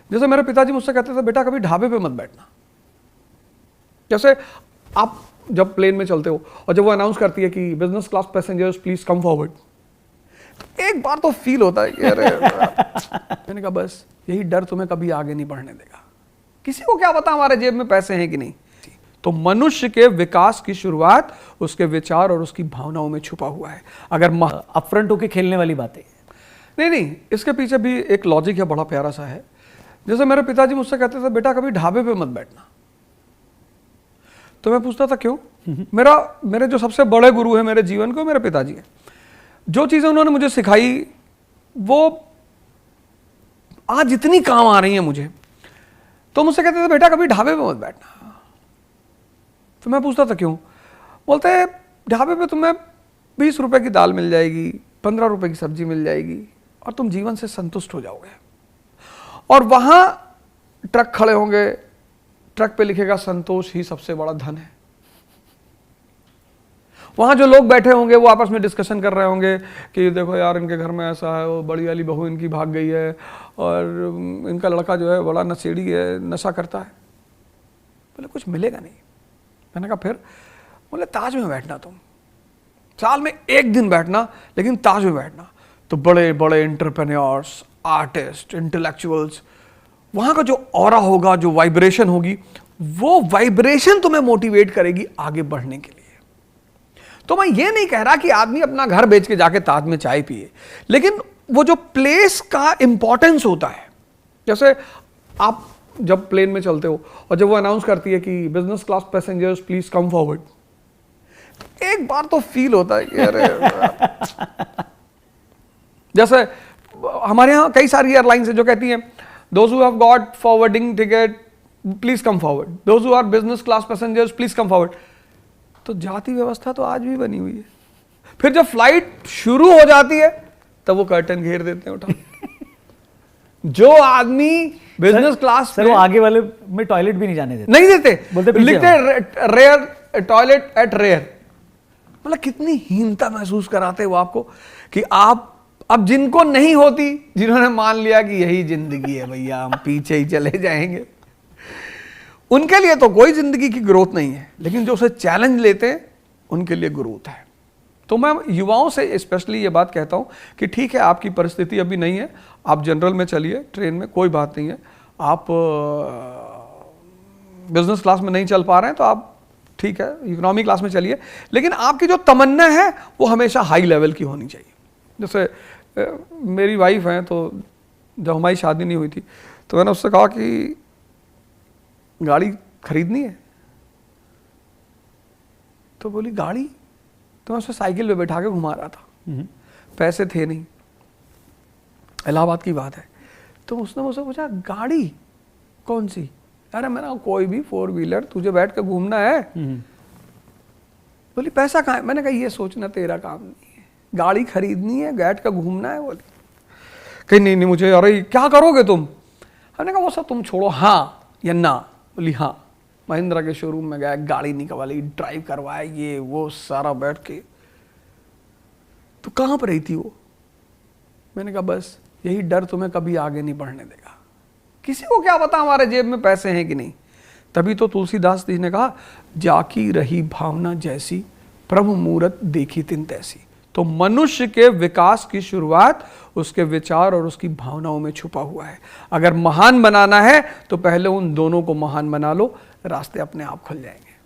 जैसे मेरे पिताजी मुझसे कहते थे, बेटा कभी ढाबे पे मत बैठना। जैसे आप जब प्लेन में चलते हो और जब वो अनाउंस करती है कि business class passengers please come forward, एक बार तो फील होता है कि अरे मैंने कहा बस यही डर तुम्हें कभी आगे नहीं बढ़ने देगा। किसी को क्या पता हमारे जेब में पैसे हैं कि नहीं। तो मनुष्य के विकास की शुरुआत उसके विचार और उसकी भावनाओं में छुपा हुआ है। अगर अपफ्रंट होके खेलने वाली बातें नहीं, इसके पीछे भी एक लॉजिक है, बड़ा प्यारा सा है। जैसे मेरे पिताजी मुझसे कहते थे, बेटा कभी ढाबे पे मत बैठना। तो मैं पूछता था क्यों? मेरे जो सबसे बड़े गुरु है मेरे जीवन को, मेरे पिताजी हैं। जो चीजें उन्होंने मुझे सिखाई वो आज इतनी काम आ रही है मुझे। तो मुझसे कहते थे, बेटा कभी ढाबे पे मत बैठना। तो मैं पूछता था क्यों? बोलते ढाबे पे तुम्हें 20 रुपए की दाल मिल जाएगी, 15 रुपए की सब्जी मिल जाएगी और तुम जीवन से संतुष्ट हो जाओगे। और वहां ट्रक खड़े होंगे, ट्रक पे लिखेगा संतोष ही सबसे बड़ा धन है। वहां जो लोग बैठे होंगे वो आपस में डिस्कशन कर रहे होंगे कि देखो यार इनके घर में ऐसा है, वो बड़ी वाली बहू इनकी भाग गई है और इनका लड़का जो है बड़ा नशेड़ी है, नशा करता है। बोले कुछ मिलेगा नहीं। मैंने कहा फिर? बोले ताज में बैठना, तुम साल में एक दिन बैठना, लेकिन ताज में बैठना। तो बड़े बड़े एंटरप्रेन्योर्स, आर्टिस्ट, इंटेलेक्चुअल्स, वहां का जो ऑरा होगा, जो वाइब्रेशन होगी, वो वाइब्रेशन तुम्हें मोटिवेट करेगी आगे बढ़ने के लिए। तो मैं ये नहीं कह रहा कि आदमी अपना घर बेच के जाके ताज में चाय पिए, लेकिन वो जो प्लेस का इंपॉर्टेंस होता है। जैसे आप जब प्लेन में चलते हो और जब वो अनाउंस करती है कि business class passengers please come forward, एक बार तो फील होता है कि अरे जैसे हमारे यहाँ कई सारी एयरलाइंस है जो कहती हैं those who have got forwarding ticket please come forward, those who are business class passengers please come forward. तो जाति व्यवस्था तो आज भी बनी हुई है। फिर जब फ्लाइट शुरू हो जाती है तब वो कर्टन घेर देते हैं उठा। जो आदमी बिजनेस क्लास सर वो आगे वाले में टॉयलेट भी नहीं जाने देते, नहीं देते, बोलते लिखते रेयर टॉयलेट एट रेयर। मतलब कितनी हीनता महसूस कराते वो आपको कि आप अब जिनको नहीं होती, जिन्होंने मान लिया कि यही जिंदगी है भैया, हम पीछे ही चले जाएंगे, उनके लिए तो कोई जिंदगी की ग्रोथ नहीं है। लेकिन जो उसे चैलेंज लेते हैं उनके लिए ग्रोथ है। तो मैं युवाओं से स्पेशली ये बात कहता हूं कि ठीक है आपकी परिस्थिति अभी नहीं है, आप जनरल में चलिए, ट्रेन में कोई बात नहीं है। आप बिजनेस क्लास में नहीं चल पा रहे हैं तो आप ठीक है इकोनॉमी क्लास में चलिए, लेकिन आपकी जो तमन्ना है वो हमेशा हाई लेवल की होनी चाहिए। जैसे मेरी वाइफ हैं, तो जब हमारी शादी नहीं हुई थी तो मैंने उससे कहा कि गाड़ी खरीदनी है। तो बोली गाड़ी? तो मैं उससे साइकिल पे बैठा के घुमा रहा था, पैसे थे नहीं, इलाहाबाद की बात है। तो उसने मुझसे पूछा गाड़ी कौन सी? अरे मैंने कोई भी 4 व्हीलर, तुझे बैठ के घूमना है। बोली पैसा कहाँ है? मैंने कहा ये सोचना तेरा काम नहीं है, गाड़ी खरीदनी है, बैठ के घूमना है। बोली कहीं नहीं मुझे, अरे क्या करोगे तुम? हमने कहा वो सब तुम छोड़ो, हाँ या ना। बोली हाँ। महिंद्रा के शोरूम में गया, गाड़ी निकाली, ड्राइव करवाया, ये वो सारा बैठ के। तो कहाँ पर रही थी वो? मैंने कहा बस यही डर तुम्हें कभी आगे नहीं बढ़ने देगा। किसी को क्या पता हमारे जेब में पैसे हैं कि नहीं। तभी तो तुलसीदास जी ने कहा जाकी रही भावना जैसी, प्रभु मूरत देखी तिन तैसी। तो मनुष्य के विकास की शुरुआत उसके विचार और उसकी भावनाओं में छुपा हुआ है। अगर महान बनाना है तो पहले उन दोनों को महान बना लो, रास्ते अपने आप खुल जाएंगे।